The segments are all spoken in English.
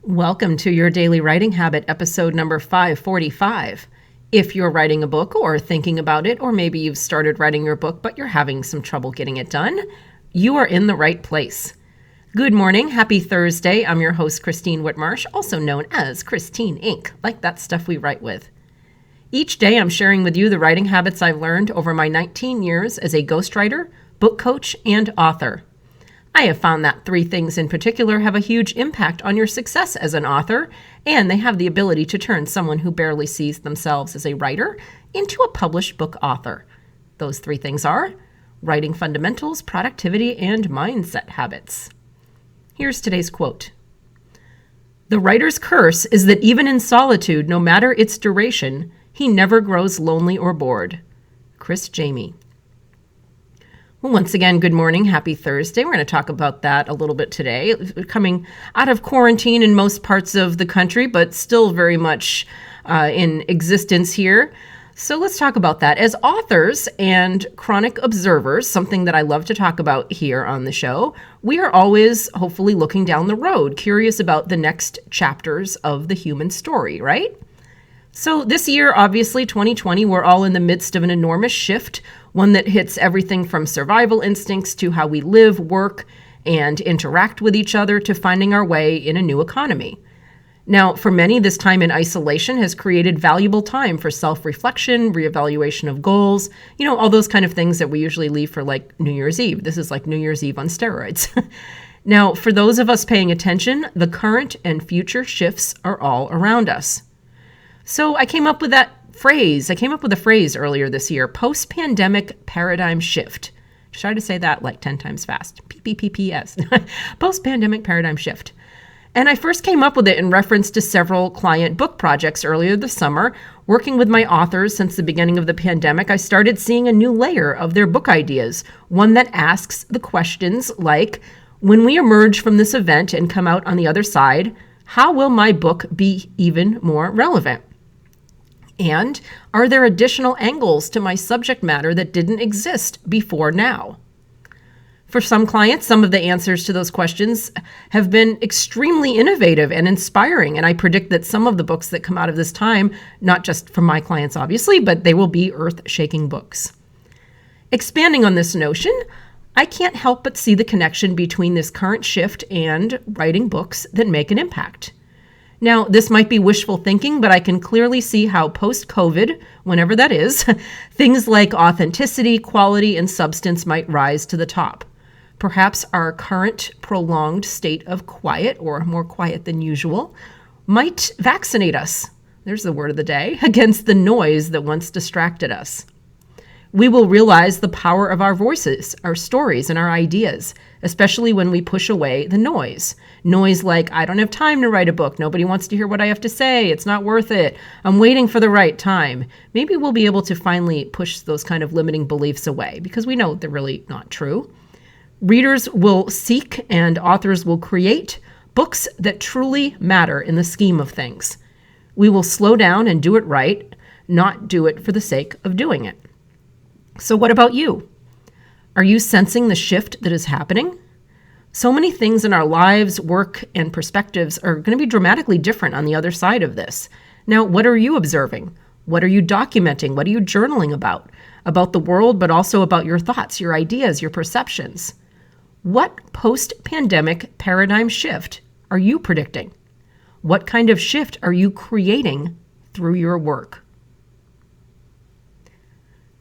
Welcome to your Daily Writing Habit, episode number 545. If you're writing a book or thinking about it, or maybe you've started writing your book, but you're having some trouble getting it done, you are in the right place. Good morning. Happy Thursday. I'm your host, Christine Whitmarsh, also known as Christine Inc., like that stuff we write with. Each day, I'm sharing with you the writing habits I've learned over my 19 years as a ghostwriter, book coach, and author. I have found that three things in particular have a huge impact on your success as an author, and they have the ability to turn someone who barely sees themselves as a writer into a published book author. Those three things are writing fundamentals, productivity, and mindset habits. Here's today's quote. "The writer's curse is that even in solitude, no matter its duration, he never grows lonely or bored." Criss Jami. Well, once again, good morning. Happy Thursday. We're going to talk about that a little bit today. Coming out of quarantine in most parts of the country, but still very much in existence here. So let's talk about that. As authors and chronic observers, something that I love to talk about here on the show, we are always hopefully looking down the road, curious about the next chapters of the human story, right? So this year, obviously, 2020, we're all in the midst of an enormous shift, one that hits everything from survival instincts to how we live, work, and interact with each other to finding our way in a new economy. Now, for many, this time in isolation has created valuable time for self-reflection, reevaluation of goals, all those kind of things that we usually leave for like New Year's Eve. This is like New Year's Eve on steroids. Now, for those of us paying attention, the current and future shifts are all around us. So I came up with a phrase earlier this year, post-pandemic paradigm shift. Try to say that like 10 times fast. PPPS. Post-pandemic paradigm shift. And I first came up with it in reference to several client book projects earlier this summer. Working with my authors since the beginning of the pandemic, I started seeing a new layer of their book ideas, one that asks the questions like, when we emerge from this event and come out on the other side, how will my book be even more relevant? And are there additional angles to my subject matter that didn't exist before now? For some clients, some of the answers to those questions have been extremely innovative and inspiring, and I predict that some of the books that come out of this time, not just from my clients obviously, but they will be earth-shaking books. Expanding on this notion, I can't help but see the connection between this current shift and writing books that make an impact. Now, this might be wishful thinking, but I can clearly see how post-COVID, whenever that is, things like authenticity, quality, and substance might rise to the top. Perhaps our current prolonged state of quiet, or more quiet than usual, might vaccinate us, there's the word of the day, against the noise that once distracted us. We will realize the power of our voices, our stories, and our ideas, especially when we push away the noise. Noise like, I don't have time to write a book. Nobody wants to hear what I have to say. It's not worth it. I'm waiting for the right time. Maybe we'll be able to finally push those kind of limiting beliefs away because we know they're really not true. Readers will seek and authors will create books that truly matter in the scheme of things. We will slow down and do it right, not do it for the sake of doing it. So what about you? Are you sensing the shift that is happening? So many things in our lives, work, and perspectives are going to be dramatically different on the other side of this. Now, what are you observing? What are you documenting? What are you journaling about? About the world, but also about your thoughts, your ideas, your perceptions. What post-pandemic paradigm shift are you predicting? What kind of shift are you creating through your work?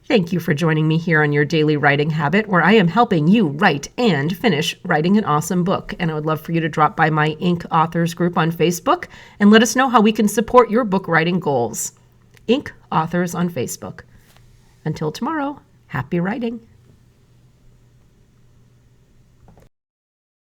Thank you for joining me here on your Daily Writing Habit, where I am helping you write and finish writing an awesome book. And I would love for you to drop by my Inc. Authors group on Facebook and let us know how we can support your book writing goals. Inc. Authors on Facebook. Until tomorrow, happy writing.